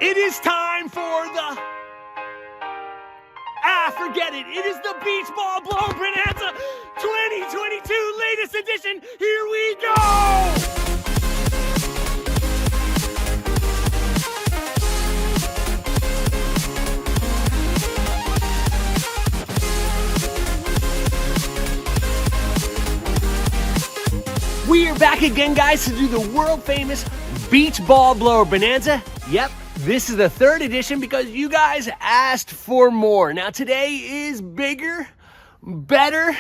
It is time for the... forget it. It is the Beach Ball Blower Bonanza 2022 latest edition. Here we go! We are back again, guys, to do the world famous Beach Ball Blower Bonanza. Yep, this is the third edition because you guys asked for more. Now today is bigger, better,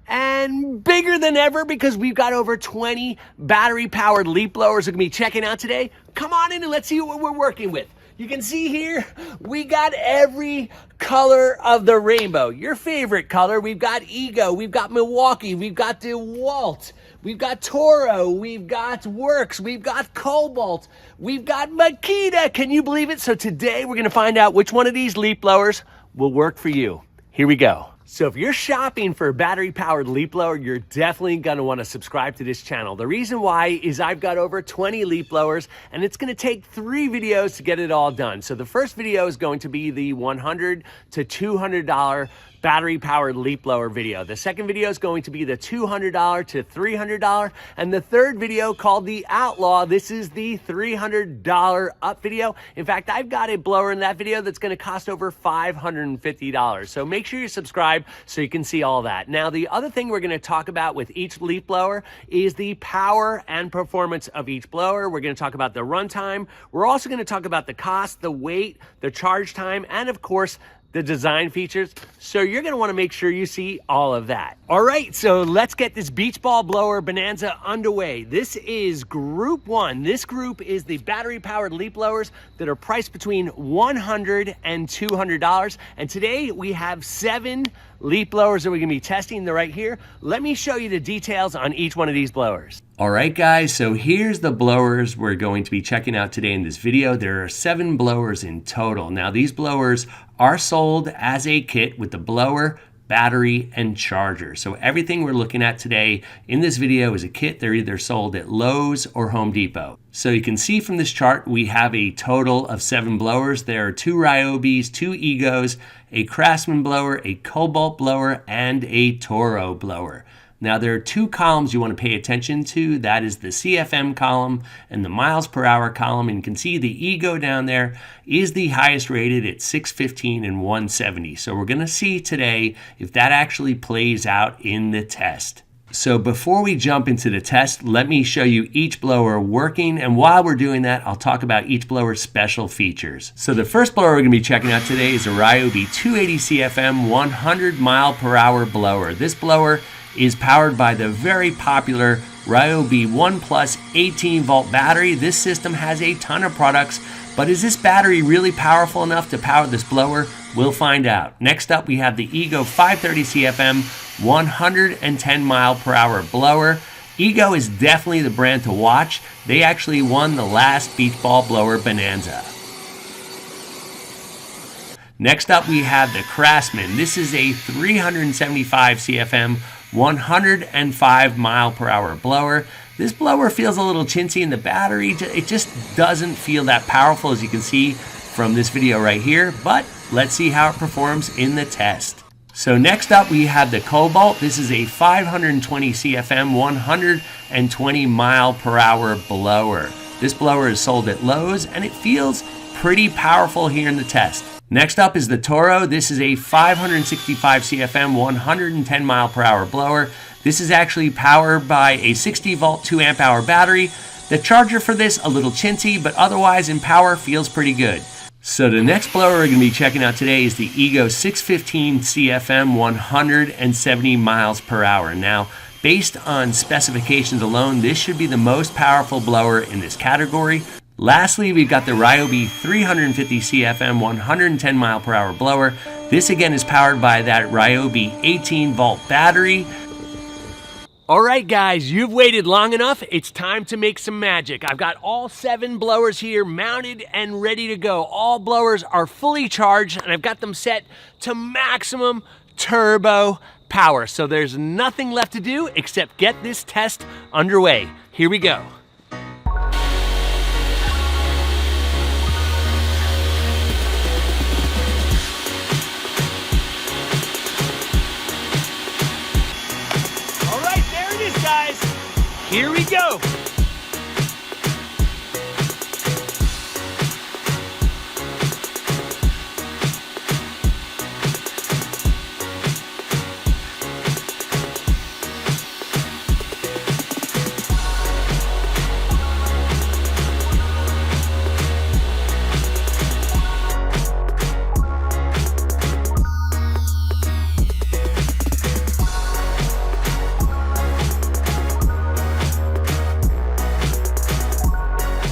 and bigger than ever because we've got over 20 battery-powered leaf blowers we're gonna be checking out today. Come on in and let's see what we're working with. You can see here, we got every color of the rainbow. Your favorite color, we've got Ego, we've got Milwaukee, we've got DeWalt, we've got Toro, we've got Works, we've got Kobalt, we've got Makita. Can you believe it? So today we're gonna find out which one of these leaf blowers will work for you. Here we go. So if you're shopping for a battery-powered leaf blower, you're definitely gonna wanna subscribe to this channel. The reason why is I've got over 20 leaf blowers and it's gonna take 3 videos to get it all done. So the first video is going to be the $100 to $200 battery-powered leaf blower video. The second video is going to be the $200 to $300, and the third video called the Outlaw. This is the $300 up video. In fact, I've got a blower in that video that's gonna cost over $550. So make sure you subscribe so you can see all that. Now, the other thing we're gonna talk about with each leaf blower is the power and performance of each blower. We're gonna talk about the runtime. We're also gonna talk about the cost, the weight, the charge time, and of course, the design features. So you're gonna wanna make sure you see all of that. All right, so let's get this Beach Ball Blower Bonanza underway. This is group 1. This group is the battery-powered leaf blowers that are priced between $100 and $200. And today we have 7 leaf blowers that we're gonna be testing. They're right here. Let me show you the details on each one of these blowers. All right, guys, so here's the blowers we're going to be checking out today in this video. There are 7 blowers in total. Now, these blowers are sold as a kit with the blower, battery, and charger. So everything we're looking at today in this video is a kit. They're either sold at Lowe's or Home Depot. So you can see from this chart, we have a total of 7 blowers. There are 2 Ryobis, 2 Egos, a Craftsman blower, a Kobalt blower, and a Toro blower. Now, there are 2 columns you want to pay attention to. That is the CFM column and the miles per hour column. And you can see the Ego down there is the highest rated at 615 and 170. So we're going to see today if that actually plays out in the test. So before we jump into the test, let me show you each blower working. And while we're doing that, I'll talk about each blower's special features. So the first blower we're going to be checking out today is a Ryobi 280 CFM 100 mile per hour blower. This blower is powered by the very popular Ryobi 1 Plus 18 volt battery. This system has a ton of products, but is this battery really powerful enough to power this blower? We'll find out. Next up, we have the Ego 530 CFM 110 mile per hour blower. Ego is definitely the brand to watch. They actually won the last Beach Ball Blower Bonanza. Next up, we have the Craftsman. This is a 375 CFM 105 mile per hour blower. This blower feels a little chintzy in the battery. It just doesn't feel that powerful, as you can see from this video right here, but let's see how it performs in the test. So next up, we have the Kobalt. This is a 520 CFM 120 mile per hour blower. This blower is sold at Lowe's and it feels pretty powerful here in the test. Next up is the Toro. This is a 565 CFM 110 mile per hour blower. This is actually powered by a 60 volt 2 amp hour battery. The charger for this a little chintzy, but otherwise in power feels pretty good. So the next blower we're going to be checking out today is the Ego 615 CFM 170 miles per hour. Now, based on specifications alone, this should be the most powerful blower in this category. Lastly, we've got the Ryobi 350 CFM 110 mile per hour blower. This again is powered by that Ryobi 18 volt battery. All right, guys, you've waited long enough. It's time to make some magic. I've got all 7 blowers here mounted and ready to go. All blowers are fully charged and I've got them set to maximum turbo power. So there's nothing left to do except get this test underway. Here we go. Here we go.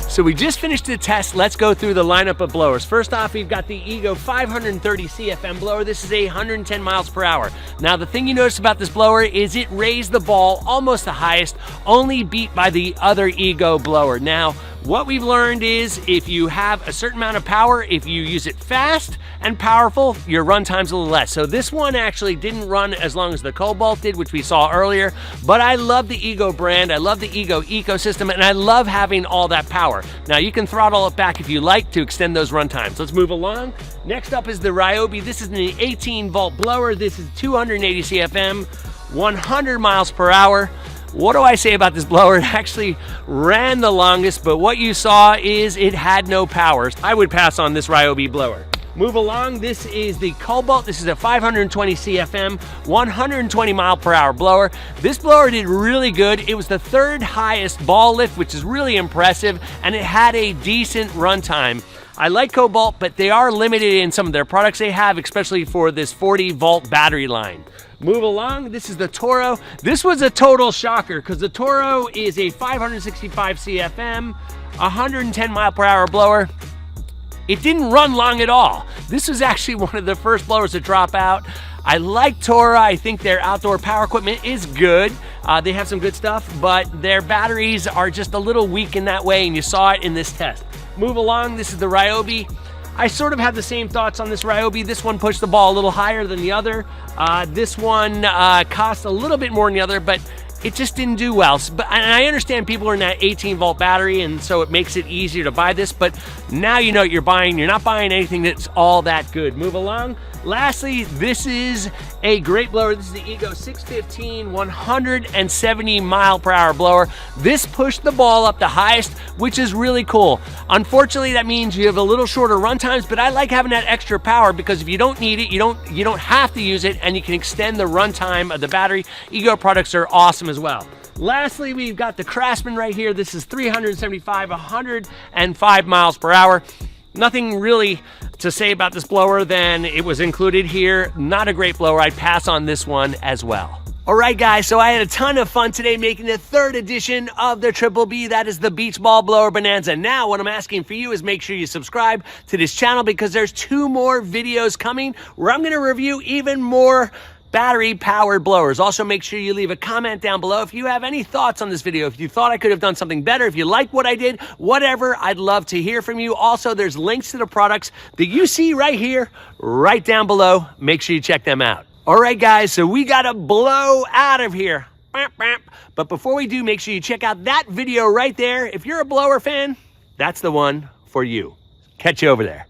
So we just finished the test. Let's go through the lineup of blowers. First off, we've got the Ego 530 CFM blower. This is 110 miles per hour. Now, the thing you notice about this blower is it raised the ball almost the highest, only beat by the other Ego blower. Now, what we've learned is if you have a certain amount of power, if you use it fast and powerful, your run time's a little less. So this one actually didn't run as long as the Kobalt did, which we saw earlier, but I love the Ego brand, I love the Ego ecosystem, and I love having all that power. Now you can throttle it back if you like to extend those run times. Let's move along. Next up is the Ryobi. This is an 18 volt blower. This is 280 CFM, 100 miles per hour. What do I say about this blower? It actually ran the longest, but what you saw is it had no power. I would pass on this Ryobi blower. Move along, this is the Kobalt. This is a 520 CFM, 120 mile per hour blower. This blower did really good. It was the third highest ball lift, which is really impressive, and it had a decent run time. I like Kobalt, but they are limited in some of their products they have, especially for this 40 volt battery line. Move along, this is the Toro. This was a total shocker because the Toro is a 565 CFM, 110 mile per hour blower. It didn't run long at all. This was actually one of the first blowers to drop out. I like Toro. I think their outdoor power equipment is good. They have some good stuff, but their batteries are just a little weak in that way, and you saw it in this test. Move along, this is the Ryobi. I sort of have the same thoughts on this Ryobi. This one pushed the ball a little higher than the other. This one cost a little bit more than the other, but it just didn't do well. And I understand people are in that 18 volt battery, and so it makes it easier to buy this, but now you know what you're buying. You're not buying anything that's all that good. Move along. Lastly, this is a great blower. This is the Ego 615 170 mile per hour blower. This pushed the ball up the highest, which is really cool. Unfortunately, that means you have a little shorter run times, but I like having that extra power because if you don't need it, you don't have to use it, and you can extend the run time of the battery. Ego products are awesome as well. Lastly, we've got the Craftsman right here. This is 375 105 miles per hour. Nothing really to say about this blower than it was included here. Not a great blower. I'd pass on this one as well. All right, guys, so I had a ton of fun today making the third edition of the Triple B. That is the Beach Ball Blower Bonanza. Now, what I'm asking for you is make sure you subscribe to this channel because there's 2 more videos coming where I'm going to review even more battery-powered blowers. Also, make sure you leave a comment down below if you have any thoughts on this video. If you thought I could have done something better, if you like what I did, whatever, I'd love to hear from you. Also, there's links to the products that you see right here, right down below. Make sure you check them out. All right, guys, so we got to blow out of here. But before we do, make sure you check out that video right there. If you're a blower fan, that's the one for you. Catch you over there.